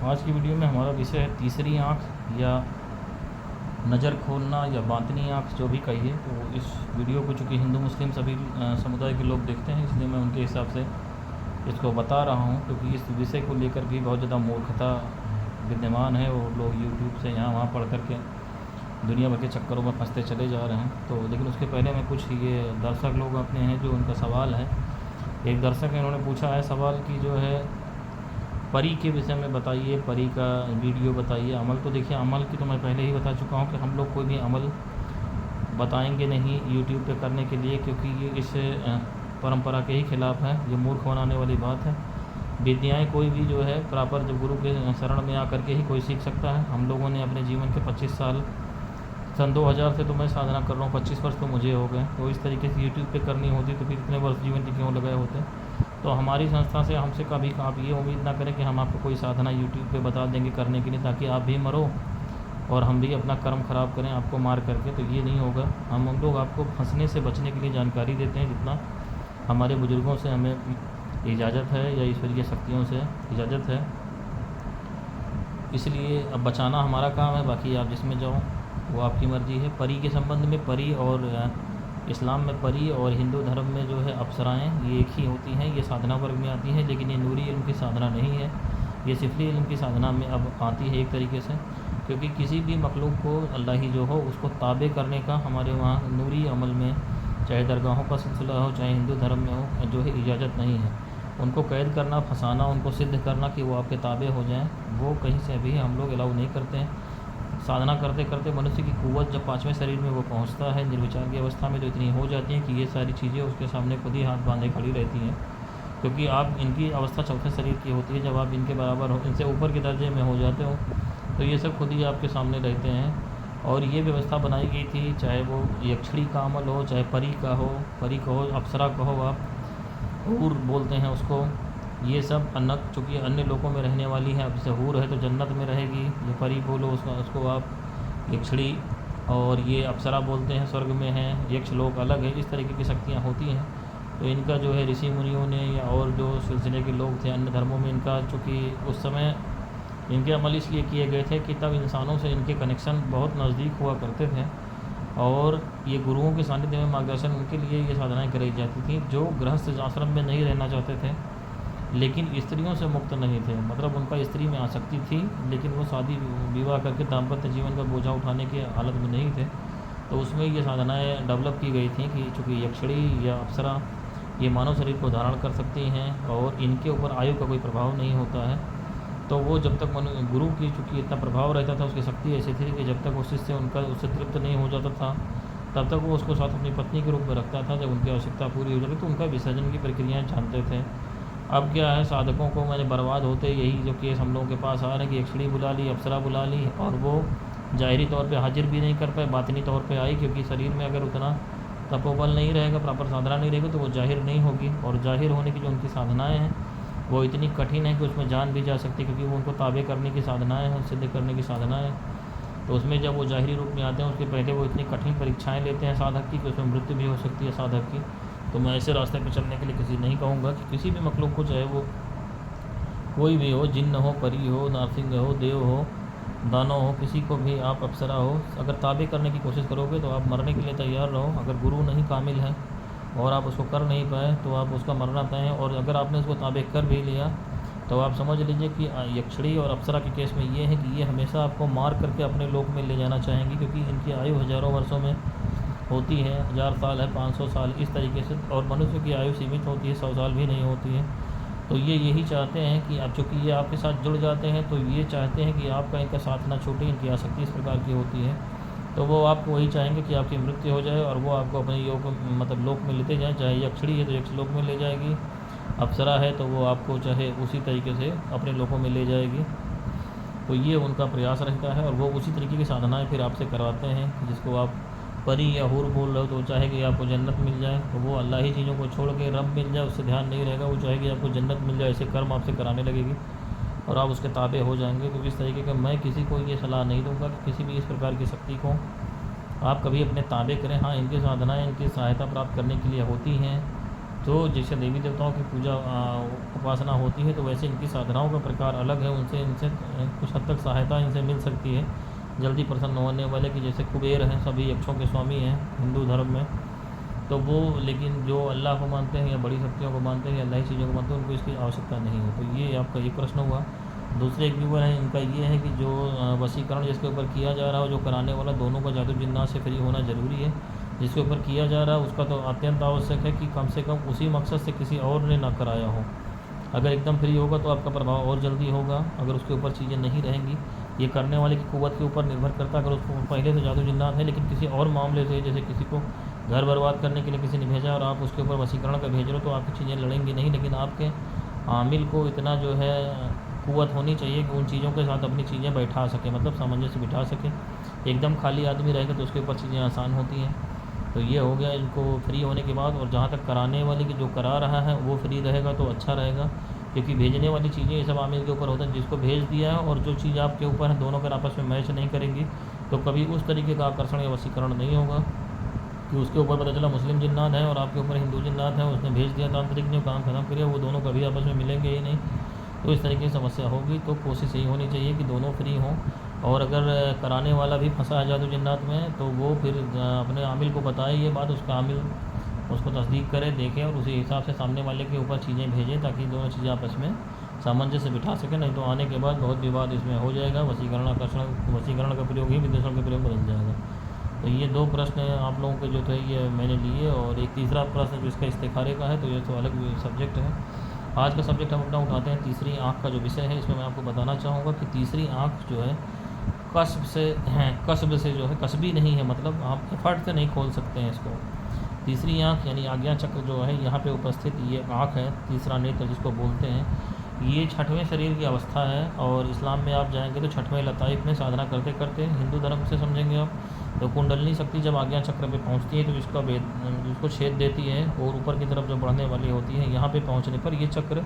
आज की वीडियो में हमारा विषय है तीसरी आँख या नज़र खोलना या बातनी आँख, जो भी कहिए। तो इस वीडियो को चूँकि हिंदू मुस्लिम सभी समुदाय के लोग देखते हैं, इसलिए मैं उनके हिसाब से इसको बता रहा हूँ, क्योंकि इस विषय को लेकर भी बहुत ज़्यादा मूर्खता विद्यमान है और लोग यूट्यूब से यहाँ वहाँ पढ़ कर के दुनिया भर के चक्करों में फंसते चले जा रहे हैं। तो लेकिन उसके पहले मैं कुछ ये दर्शक लोग अपने हैं जो उनका सवाल है। एक दर्शक है, उन्होंने पूछा है सवाल कि जो है परी के विषय में बताइए, परी का वीडियो बताइए। अमल तो देखिए, अमल की तो मैं पहले ही बता चुका हूँ कि हम लोग कोई भी अमल बताएंगे नहीं यूट्यूब पे करने के लिए, क्योंकि ये इस परंपरा के ही खिलाफ़ है। ये मूर्ख बनाने वाली बात है। विद्याएं कोई भी जो है प्रॉपर जब गुरु के शरण में आकर के ही कोई सीख सकता है। हम लोगों ने अपने जीवन के 25 साल, सन 2000 से तो मैं साधना कर रहा हूँ, 25 वर्ष तो मुझे हो गए। तो इस तरीके से यूट्यूब पे करनी होती तो फिर इतने वर्ष जीवन के क्यों लगाए होते। तो हमारी संस्था से हमसे कभी आप ये उम्मीद ना करें कि हम आपको कोई साधना यूट्यूब पे बता देंगे करने के लिए, ताकि आप भी मरो और हम भी अपना कर्म ख़राब करें आपको मार करके। तो ये नहीं होगा। हम लोग आपको फंसने से बचने के लिए जानकारी देते हैं, जितना हमारे बुज़ुर्गों से हमें इजाज़त है या ईश्वरीय शक्तियों से इजाज़त है। इसलिए अब बचाना हमारा काम है, बाकी आप जिसमें जाओ वो आपकी मर्ज़ी है। परी के संबंध में, परी और इस्लाम में परी और हिंदू धर्म में जो है अप्सराएँ ये एक ही होती हैं। ये साधना वर्ग में आती हैं, लेकिन ये नूरी इल्म की साधना नहीं है। ये सिफली इल्म की साधना में अब आती है एक तरीके से, क्योंकि किसी भी मखलूक को अल्लाह ही जो हो उसको ताबे करने का हमारे वहाँ नूरी अमल में, चाहे दरगाहों का सिलसिला हो चाहे हिंदू धर्म में हो, जो है इजाज़त नहीं है। उनको कैद करना, फंसाना, उनको सिद्ध करना कि वो आपके ताबे हो जाएं, वो कहीं से भी हम लोग अलाउ नहीं करते हैं। साधना करते करते मनुष्य की कुव्वत जब 5वें शरीर में वो पहुंचता है निर्विचार की अवस्था में, तो इतनी हो जाती है कि ये सारी चीज़ें उसके सामने खुद ही हाथ बांधे खड़ी रहती हैं। क्योंकि आप इनकी अवस्था चौथे शरीर की होती है। जब आप इनके बराबर हो, इनसे ऊपर के दर्जे में हो जाते हो, तो ये सब खुद ही आपके सामने रहते हैं। और ये व्यवस्था बनाई गई थी, चाहे वो यक्षिणी का अमल हो, चाहे परी का हो, परी कहो, अप्सरा कहो, आप हूर बोलते हैं उसको। ये सब अन्नक चूँकि अन्य लोगों में रहने वाली है। अब जैसे हूर है तो जन्नत में रहेगी, ये परी बोलो उसको आप यक्षिणी, और ये अप्सरा बोलते हैं स्वर्ग में है, यक्ष लोक अलग है। इस तरीके की शक्तियाँ होती हैं। तो इनका जो है ऋषि मुनियों ने या और जो सिलसिले के लोग थे अन्य धर्मों में, इनका चूँकि उस समय इनके अमल इसलिए किए गए थे कि तब इंसानों से इनके कनेक्शन बहुत नज़दीक हुआ करते थे, और ये गुरुओं के सानिध्य में मार्गदर्शन उनके लिए ये साधनाएँ कराई जाती थी, जो गृहस्थ आश्रम में नहीं रहना चाहते थे लेकिन स्त्रियों से मुक्त नहीं थे। मतलब उनका स्त्री में आसक्ति थी, लेकिन वो शादी विवाह करके दाम्पत्य जीवन का बोझा उठाने की हालत में नहीं थे। तो उसमें ये साधनाएँ डेवलप की गई थी कि चूँकि यक्षिणी या अप्सरा ये मानव शरीर को धारण कर सकती हैं और इनके ऊपर आयु का कोई प्रभाव नहीं होता है। तो वो जब तक गुरु की चूँकि इतना प्रभाव रहता था, उसकी शक्ति ऐसी थी कि जब तक वो शिष्य उनका उससे तृप्त नहीं हो जाता था, तब तक वो उसको साथ अपनी पत्नी के रूप में रखता था। जब उनकी आवश्यकता पूरी हो जाती तो उनका विसर्जन की प्रक्रियाएँ जानते थे। अब क्या है, साधकों को मैंने बर्बाद होते यही जो केस हम लोगों के पास आ रहे हैं कि यक्षिणी बुला ली, अप्सरा बुला ली, और वो ज़ाहिरी तौर पे हाजिर भी नहीं कर पाए, बातिनी तौर पे आई, क्योंकि शरीर में अगर उतना तपोबल नहीं रहेगा, प्रॉपर साधना नहीं रहेगी, तो वो जाहिर नहीं होगी। और जाहिर होने की जो उनकी साधनाएँ हैं वो इतनी कठिन है कि उसमें जान भी जा सकती है, क्योंकि वो उनको ताबे करने की साधनाएँ हैं, सिद्ध करने की साधनाएँ हैं। तो उसमें जब वो जाहिरी रूप में आते हैं, उसके पहले वो इतनी कठिन परीक्षाएँ लेते हैं साधक की कि उसमें मृत्यु भी हो सकती है साधक की। तो मैं ऐसे रास्ते पर चलने के लिए किसी नहीं कहूँगा कि किसी भी मखलूक को, चाहे वो कोई भी हो, जिन्न हो, परी हो, नारसिंह हो, देव हो, दानव हो, किसी को भी आप अप्सरा हो, अगर ताबे करने की कोशिश करोगे तो आप मरने के लिए तैयार रहो। अगर गुरु नहीं कामिल है और आप उसको कर नहीं पाए तो आप उसका मरना तय है। और अगर आपने उसको ताबे कर भी लिया तो आप समझ लीजिए कि यक्षिणी और अप्सरा के केस में ये है कि ये हमेशा आपको मार करके अपने लोक में ले जाना चाहेंगी, क्योंकि इनकी आयु हज़ारों वर्षों में होती है। 1000 साल है, 500 साल, इस तरीके से। और मनुष्य की आयु सीमित होती है, 100 साल भी नहीं होती है। तो ये यही चाहते हैं कि अब चूँकि ये आपके साथ जुड़ जाते हैं, तो ये चाहते हैं कि आपका इनका साथ ना छूटे। इनकी आसक्ति इस प्रकार की होती है, तो वो आपको वही चाहेंगे कि आपकी मृत्यु हो जाए और वो आपको अपने योग मतलब लोक में लेते जाएँ। चाहे यक्षिणी है तो यक्ष लोक में ले जाएगी, अप्सरा है तो वो आपको चाहे उसी तरीके से अपने लोकों में ले जाएगी। तो ये उनका प्रयास रहता है, और वो उसी तरीके की साधनाएँ फिर आपसे करवाते हैं। जिसको आप परी या हूर बोल रहे हो, तो चाहे कि आपको जन्नत मिल जाए, तो वो अल्लाह ही चीज़ों को छोड़ के रब मिल जाए उससे ध्यान नहीं रहेगा। वो चाहे कि आपको जन्नत मिल जाए, ऐसे कर्म आपसे कराने लगेगी और आप उसके ताबे हो जाएंगे। तो इस तरीके का मैं किसी को ये सलाह नहीं दूंगा कि किसी भी इस प्रकार की शक्ति को आप कभी अपने ताबे करें। हाँ, इनकी साधनाएँ इनकी सहायता प्राप्त करने के लिए होती हैं, तो जैसे देवी देवताओं की पूजा उपासना होती है, तो वैसे इनकी साधनाओं का प्रकार अलग है। उनसे इनसे कुछ हद तक सहायता इनसे मिल सकती है जल्दी प्रसन्न होने वाले की। जैसे कुबेर हैं, सभी यक्षों के स्वामी हैं हिंदू धर्म में, तो वो लेकिन जो अल्लाह को मानते हैं या बड़ी शक्तियों को मानते हैं या अल्लाही चीज़ों को मानते हैं, उनको इसकी आवश्यकता नहीं है। तो ये आपका एक प्रश्न हुआ। दूसरे एक व्यूवर है इनका ये है कि जो वशीकरण जिसके ऊपर किया जा रहा हो, जो कराने वाला, दोनों का जादू जिन्नात से फ्री होना ज़रूरी है। जिसके ऊपर किया जा रहा है उसका तो अत्यंत आवश्यक है कि कम से कम उसी मकसद से किसी और ने ना कराया हो। अगर एकदम फ्री होगा तो आपका प्रभाव और जल्दी होगा। अगर उसके ऊपर चीज़ें नहीं रहेंगी, ये करने वाले की कुव्वत के ऊपर निर्भर करता है। अगर उसको पहले से जादू जिन्नात है लेकिन किसी और मामले से, जैसे किसी को घर बर्बाद करने के लिए किसी ने भेजा और आप उसके ऊपर वशीकरण का भेज रहे हो, तो आपकी चीज़ें लड़ेंगी नहीं। लेकिन आपके आमिल को इतना जो है कुव्वत होनी चाहिए कि उन चीज़ों के साथ अपनी चीज़ें बैठा सके, मतलब सामंजस्य बिठा सके। एकदम खाली आदमी रहेगा तो उसके ऊपर चीज़ें आसान होती हैं। तो ये हो गया इनको फ्री होने के बाद। और जहाँ तक कराने वाले की जो करा रहा है वो फ्री रहेगा तो अच्छा रहेगा, क्योंकि भेजने वाली चीज़ें ये सब आमिल के ऊपर होता है। जिसको भेज दिया है और जो चीज़ आपके ऊपर है, दोनों अगर आपस में मैच नहीं करेंगी तो कभी उस तरीके का आकर्षण या वशीकरण नहीं होगा कि उसके ऊपर पता चला मुस्लिम जिन्नात है और आपके ऊपर हिंदू जिन्नात है, उसने भेज दिया तांत्रिक ने, काम खत्म किया, वो दोनों कभी आपस में मिलेंगे ही नहीं। तो इस तरीके की समस्या होगी। तो कोशिश यही होनी चाहिए कि दोनों फ्री हों। और अगर कराने वाला भी फंसा है जादू जिन्नात में, तो वो फिर अपने आमिल को बताए ये बात, उसका आमिल उसको तस्दीक करे, देखे और उसी हिसाब से सामने वाले के ऊपर चीज़ें भेजें, ताकि दोनों चीज़ें आपस में सामंजस्य बिठा सकें। नहीं तो आने के बाद बहुत विवाद इसमें हो जाएगा। वशीकरण का प्रयोग ही विदेशों के प्रयोग बदल जाएगा। तो ये दो प्रश्न आप लोगों के जो थे ये मैंने लिए। और एक तीसरा प्रश्न जो इसका इस्तिखारे का है, तो ये तो अलग सब्जेक्ट है। आज का सब्जेक्ट हम अपना उठाते हैं तीसरी आँख का जो विषय है। इसमें मैं आपको बताना चाहूँगा कि तीसरी आँख जो है कसब से हैं, कसब से जो है, कसबी नहीं है, मतलब आप एफर्ट से नहीं खोल सकते हैं इसको। तीसरी आँख यानी आज्ञा चक्र जो है यहाँ पे उपस्थित ये आँख है, तीसरा नेत्र जिसको बोलते हैं, ये छठवें शरीर की अवस्था है। और इस्लाम में आप जाएंगे तो छठवें लताइफ में साधना करते करते, हिंदू धर्म से समझेंगे आप तो कुंडलनी शक्ति जब आज्ञा चक्र पे पहुँचती है तो इसका इसको छेद देती है और ऊपर की तरफ जो बढ़ने वाली होती है, यहाँ पे पहुँचने पर ये चक्र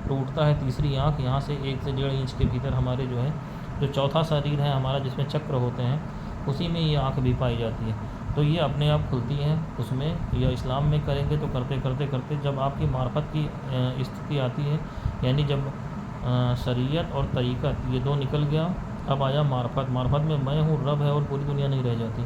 टूटता है। तीसरी आँख यहाँ से 1 से 1.5 इंच के भीतर हमारे जो है, जो चौथा शरीर है हमारा जिसमें चक्र होते हैं, उसी में ये आँख भी पाई जाती है। तो ये अपने आप खुलती हैं उसमें, या इस्लाम में करेंगे तो करते करते करते जब आपकी मार्फत की स्थिति आती है, यानी जब शरीयत और तरीक़त ये दो निकल गया, अब आया मार्फत। मार्फत में मैं हूँ, रब है और पूरी दुनिया नहीं रह जाती,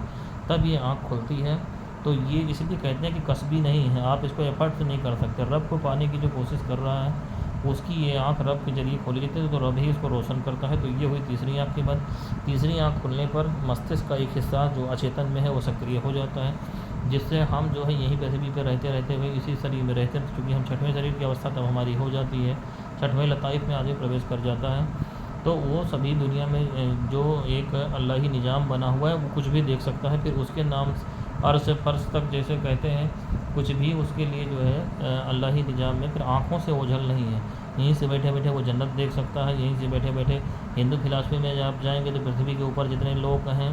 तब ये आँख खुलती है। तो ये इसलिए कहते हैं कि कसबी नहीं है, आप इसको एफर्ट से नहीं कर सकते। रब को पाने की जो कोशिश कर रहा है उसकी ये आँख रब के जरिए खोली जाती है, तो रब ही उसको रोशन करता है। तो ये हुई तीसरी आँख की बात। तीसरी आँख खुलने पर मस्तिष्क का एक हिस्सा जो अचेतन में है वो सक्रिय हो जाता है, जिससे हम जो है यहीं पृथ्वी पर रहते रहते हुए इसी शरीर में रहते हैं। क्योंकि हम छठवें शरीर की अवस्था तब हमारी हो जाती है, छठवें लताइफ में आगे प्रवेश कर जाता है, तो वो सभी दुनिया में जो एक अल्लाही निज़ाम बना हुआ है वो कुछ भी देख सकता है। फिर उसके नाम अर्श से फर्श तक जैसे कहते हैं, कुछ भी उसके लिए जो है अल्लाही निज़ाम में फिर आँखों से ओझल नहीं है। यहीं से बैठे बैठे वो जन्नत देख सकता है, यहीं से बैठे बैठे हिंदू फिलासफी में आप जाएंगे तो पृथ्वी के ऊपर जितने लोग हैं,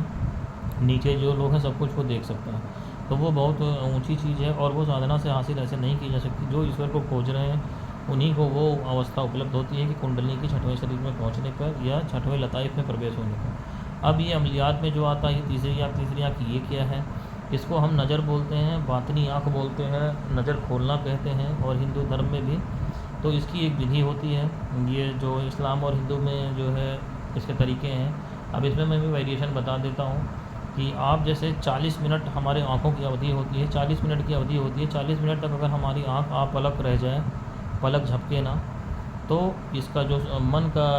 नीचे जो लोग हैं, सब कुछ वो देख सकता है। तो वो बहुत ऊंची चीज़ है और वो साधना से हासिल ऐसे नहीं की जा सकती। जो ईश्वर को खोज रहे हैं उन्हीं को वो अवस्था उपलब्ध होती है कि कुंडली की छठवें शरीर में पहुंचने पर या छठवें लताइफ में प्रवेश होने पर। अब ये अमलियात में जो आता है तीसरी आँख ये क्या है? इसको हम नज़र बोलते हैं, बातनी आँख बोलते हैं, नज़र खोलना कहते हैं, और हिंदू धर्म में भी तो इसकी एक विधि होती है। ये जो इस्लाम और हिंदू में जो है इसके तरीके हैं। अब इसमें मैं भी वेरिएशन बता देता हूँ कि आप जैसे 40 मिनट हमारे आँखों की अवधि होती है, 40 मिनट की अवधि होती है। 40 मिनट तक अगर हमारी आँख आप पलक रह जाए, पलक झपके ना, तो इसका जो मन का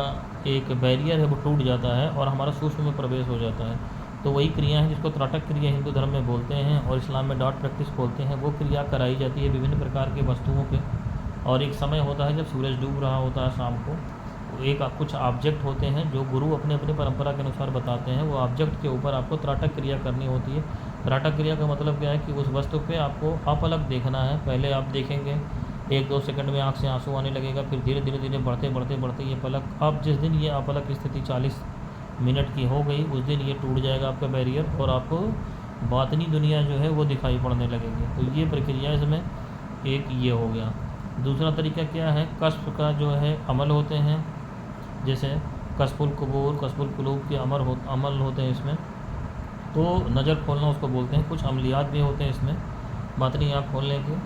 एक बैरियर है वो टूट जाता है और हमारा सूक्ष्म में प्रवेश हो जाता है। तो वही क्रिया है जिसको त्राटक क्रिया हिंदू धर्म में बोलते हैं और इस्लाम में डॉट प्रैक्टिस बोलते हैं। वो क्रिया कराई जाती है विभिन्न प्रकार के वस्तुओं पे, और एक समय होता है जब सूरज डूब रहा होता है शाम को, एक कुछ ऑब्जेक्ट होते हैं जो गुरु अपने अपने परंपरा के अनुसार बताते हैं, वो ऑब्जेक्ट के ऊपर आपको त्राटक क्रिया करनी होती है। त्राटक क्रिया का मतलब क्या है कि उस वस्तु पे आपको अपलक देखना है। पहले आप देखेंगे 1-2 सेकंड में आँख से आंसू आने लगेगा, फिर धीरे धीरे धीरे बढ़ते बढ़ते बढ़ते ये पलक, अब जिस दिन ये अपलक स्थिति 40 मिनट की हो गई उस दिन ये टूट जाएगा आपका बैरियर और आपको बातनी दुनिया जो है वो दिखाई पड़ने लगेगी। तो ये प्रक्रिया इसमें एक ये हो गया। दूसरा तरीका क्या है? कस्ब का जो है अमल होते हैं, जैसे कस्बुल कुबूर, कस्बुल कुलूब के अमल होते हैं इसमें, तो नज़र खोलना उसको बोलते हैं। कुछ अमलियात भी होते हैं इसमें बातनी आँख खोलने के।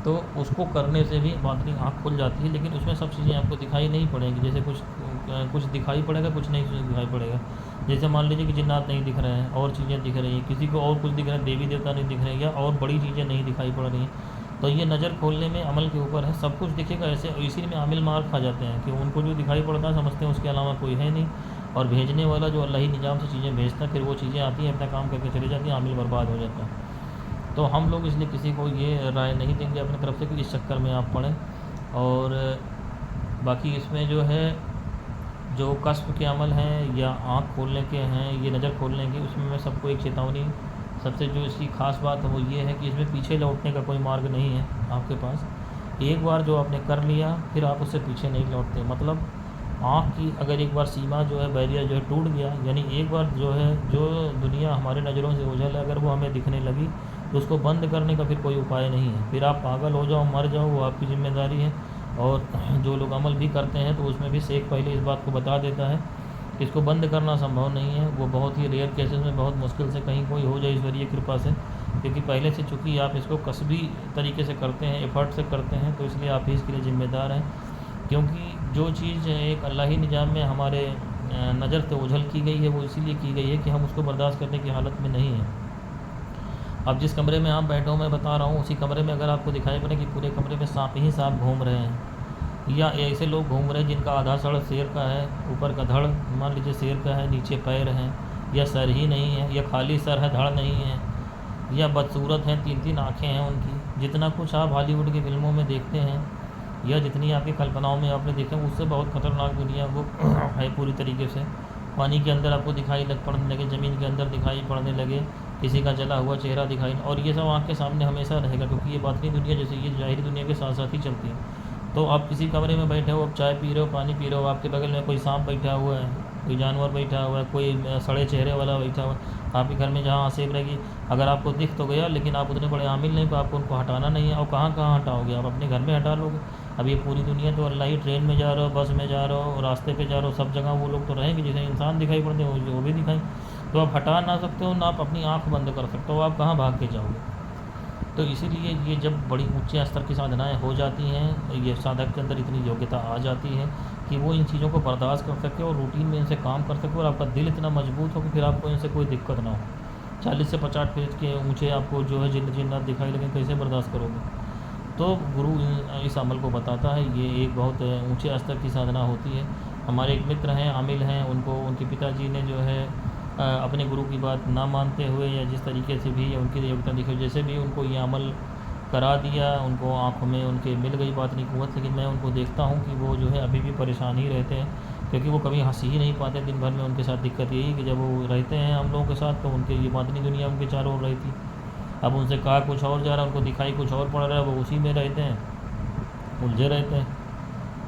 तो उसको करने से भी बातनी आँख खुल जाती है, लेकिन उसमें सब चीज़ें आपको दिखाई नहीं पड़ेंगी। जैसे कुछ दिखाई पड़ेगा, कुछ नहीं दिखाई पड़ेगा। जैसे मान लीजिए कि जिन्नात नहीं दिख रहे हैं और चीज़ें दिख रही हैं, किसी को और कुछ दिख रहा है, देवी देवता नहीं दिख रहे हैं, या और बड़ी चीज़ें नहीं दिखाई पड़ रही हैं। तो ये नज़र खोलने में अमल के ऊपर है। सब कुछ दिखेगा ऐसे, इसी में आमिल मार खा जाते हैं कि उनको जो दिखाई पड़ता है समझते हैं उसके अलावा कोई है नहीं, और भेजने वाला जो अल्लाही निज़ाम से चीज़ें भेजता है, फिर वो चीज़ें आती हैं, अपना काम करके चली जाती हैं, आमिल बर्बाद हो जाता है। तो हम लोग इसलिए किसी को ये राय नहीं देंगे अपनी तरफ से कि इस चक्कर में आप पढ़ें। और बाकी इसमें जो है, जो कस्ब के अमल हैं या आँख खोलने के हैं, ये नज़र खोलने के, उसमें मैं सबको एक चेतावनी, सबसे जो इसकी ख़ास बात है वो ये है कि इसमें पीछे लौटने का कोई मार्ग नहीं है आपके पास। एक बार जो आपने कर लिया फिर आप उससे पीछे नहीं लौटते। मतलब आँख की अगर एक बार सीमा जो है, बैरियर जो है टूट गया, यानी एक बार जो है, जो दुनिया हमारे नज़रों से ओझल है, अगर वो हमें दिखने लगी तो उसको बंद करने का फिर कोई उपाय नहीं है। फिर आप पागल हो जाओ, मर जाओ, वो आपकी ज़िम्मेदारी है। और जो लोग अमल भी करते हैं तो उसमें भी शेख पहले इस बात को बता देता है कि इसको बंद करना संभव नहीं है। वो बहुत ही रेयर केसेस में, बहुत मुश्किल से कहीं कोई हो जाए ईश्वरीय कृपा से, क्योंकि पहले से चूँकि आप इसको कसबी तरीके से करते हैं, एफर्ट से करते हैं, तो इसलिए आप ही इसके लिए ज़िम्मेदार हैं। क्योंकि जो चीज़ एक अल्लाही निज़ाम में हमारे नज़र से ओझल की गई है, वो इसीलिए की गई है कि हम उसको बर्दाश्त करने की हालत में नहीं हैं। अब जिस कमरे में आप बैठे हो, मैं बता रहा हूँ, उसी कमरे में अगर आपको दिखाई पड़े कि पूरे कमरे में सांप ही सांप घूम रहे हैं, या ऐसे लोग घूम रहे हैं जिनका आधा सड़ शेर का है, ऊपर का धड़ मान लीजिए शेर का है, नीचे पैर हैं, या सर ही नहीं है, या खाली सर है, धड़ नहीं है, या बदसूरत हैं, 3-3 आँखें हैं उनकी, जितना कुछ आप हॉलीवुड की फिल्मों में देखते हैं या जितनी आपकी कल्पनाओं में आपने देखे, उससे बहुत ख़तरनाक दुनिया वो है पूरी तरीके से। पानी के अंदर आपको दिखाई पड़ने लगे, ज़मीन के अंदर दिखाई पड़ने लगे, किसी का जला हुआ चेहरा दिखाई, और ये सब आँख के सामने हमेशा रहेगा, क्योंकि ये बातनी दुनिया जैसे ये ज़ाहिरी दुनिया के साथ साथ ही चलती है। तो आप किसी कमरे में बैठे हो, आप चाय पी रहे हो, पानी पी रहे हो, आपके बगल में कोई सांप बैठा हुआ है, कोई जानवर बैठा हुआ है, कोई सड़े चेहरे वाला बैठा हुआ है, आपके घर में जहाँ आसेब रहेगी, अगर आपको दिख तो गया, लेकिन आप उतने बड़े आमिल नहीं, तो आपको उनको हटाना नहीं है। और कहाँ कहाँ हटाओगे आप? अपने घर में हटा लोगे। अब ये पूरी दुनिया तो अल्लाह ही, ट्रेन में जा रहे हो, बस में जा रहे हो, रास्ते पे जा रहे हो, सब जगह वो लोग तो रहेंगे, जिसे इंसान दिखाई पड़ते हैं वो भी दिखाई, तो आप हटा ना सकते हो ना आप अपनी आँख बंद कर सकते हो, आप कहाँ भाग के जाओगे? तो इसीलिए ये जब बड़ी ऊंचे स्तर की साधनाएं हो जाती हैं, ये साधक के अंदर इतनी योग्यता आ जाती है कि वो इन चीज़ों को बर्दाश्त कर सके और रूटीन में इनसे काम कर सके, और आपका दिल इतना मजबूत हो कि फिर आपको इनसे कोई दिक्कत ना हो। 40 से 50 फीट के ऊंचे आपको जो है जिन्नात दिखाई लगे, कैसे बर्दाश्त करोगे? तो गुरु इस अमल को बताता है। ये एक बहुत ऊंचे स्तर की साधना होती है। हमारे एक मित्र हैं, आमिल हैं, उनको उनके पिताजी ने जो है अपने गुरु की बात ना मानते हुए, या जिस तरीके से भी, या उनकी योग्यता दिखे जैसे भी, उनको ये अमल करा दिया। उनको आँखों में उनके मिल गई बातनी क़ुव्वत, लेकिन मैं उनको देखता हूँ कि वो जो है अभी भी परेशान ही रहते हैं, क्योंकि वो कभी हंस ही नहीं पाते दिन भर में। उनके साथ दिक्कत यही कि जब वो रहते हैं हम लोगों के साथ, तो उनके ये बातनी दुनिया उनके चारों ओर रहती। अब उनसे कहा कुछ और जा रहा है, उनको दिखाई कुछ और पड़ रहा है, वो उसी में रहते हैं, उलझे रहते हैं।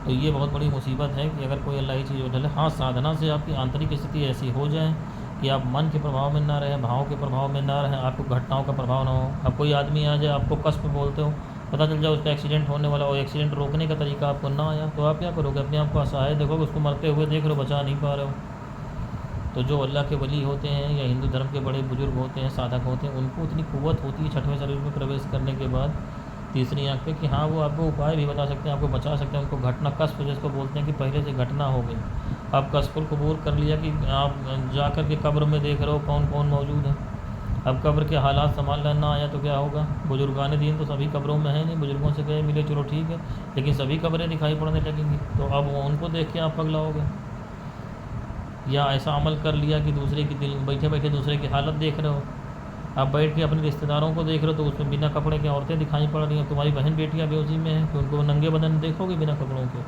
तो ये बहुत बड़ी मुसीबत है कि अगर कोई अल्लाह ही चीज़ उठले। हाँ, साधना से आपकी आंतरिक स्थिति ऐसी हो जाए कि आप मन के प्रभाव में ना रहें, भाव के प्रभाव में ना रहें, आपको घटनाओं का प्रभाव ना हो। अब कोई आदमी आ जाए, आपको कष्ट बोलते हो, पता चल जाए उसका एक्सीडेंट होने वाला, और एक्सीडेंट रोकने का तरीका आपको ना आया, तो आप क्या करोगे? अपने आप को असहाय देखोगे, उसको मरते हुए देख रहे हो, बचा नहीं पा रहे हो। तो जो अल्लाह के वली होते हैं या हिंदू धर्म के बड़े बुजुर्ग होते हैं, साधक होते हैं, उनको इतनी क़ुव्वत होती है छठवें शरीर में प्रवेश करने के बाद, तीसरी आँख पे, कि हाँ वो आपको उपाय भी बता सकते हैं, आपको बचा सकते हैं। उनको घटना कष्ट जिसको बोलते हैं कि पहले से घटना हो गई, आप कष्ट को कबूल कर लिया कि आप जा कर के कब्र में देख रहे हो कौन कौन मौजूद है। अब कब्र के हालात संभालना ना आया तो क्या होगा? बुजुर्गान दीन तो सभी कब्रों में है नहीं, बुजुर्गों से गए मिले चलो ठीक है, लेकिन सभी कब्रें दिखाई पड़ने लगेंगी, तो अब उनको देख के आप पगलाओगे। या ऐसा अमल कर लिया कि दूसरे की दिल बैठे बैठे दूसरे की हालत देख रहे हो, आप बैठ के अपने रिश्तेदारों को देख रहे हो, तो उसमें बिना कपड़े के औरतें दिखाई पड़ रही हैं, तुम्हारी बहन बेटियां भी उसी में हैं, तो उनको नंगे बदन देखोगे बिना कपड़ों के।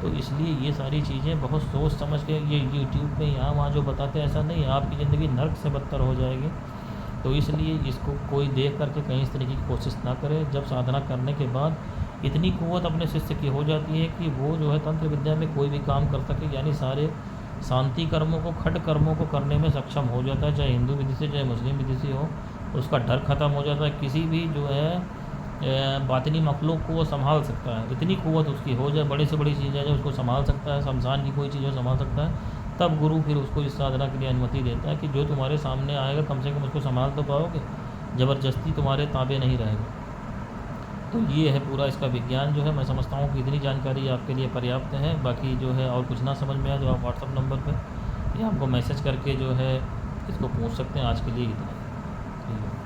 तो इसलिए ये सारी चीज़ें बहुत सोच समझ के, ये यूट्यूब में यहाँ वहाँ जो बताते हैं ऐसा नहीं है, आपकी ज़िंदगी नर्क से बदतर हो जाएगी। तो इसलिए इसको कोई देख करके कहीं इस तरीके की कोशिश ना करे। जब साधना करने के बाद इतनी क़ुव्वत अपने शिष्य की हो जाती है कि वो जो है तंत्र विद्या में कोई भी काम कर सके, यानी सारे शांति कर्मों को, खट कर्मों को करने में सक्षम हो जाता है, चाहे हिंदू विधि से चाहे मुस्लिम विधि से हो। उसका डर ख़त्म हो जाता है, किसी भी जो है बातिनी मखलूक को वो संभाल सकता है। इतनी क़ुव्वत उसकी हो जाए, बड़ी से बड़ी चीज़ें जो उसको संभाल सकता है, शमशान की कोई चीज़ हो संभाल सकता है, तब गुरु फिर उसको इस साधना के लिए अनुमति देता है कि जो तुम्हारे सामने आएगा कम से कम उसको संभाल तो पाओगे, ज़बरदस्ती तुम्हारे ताबे नहीं रहेगा। तो ये है पूरा इसका विज्ञान जो है। मैं समझता हूँ कि इतनी जानकारी आपके लिए पर्याप्त है। बाकी जो है और कुछ ना समझ में आए तो आप व्हाट्सअप नंबर पे या हमको मैसेज करके जो है इसको पूछ सकते हैं। आज के लिए इतना ही। ठीक है।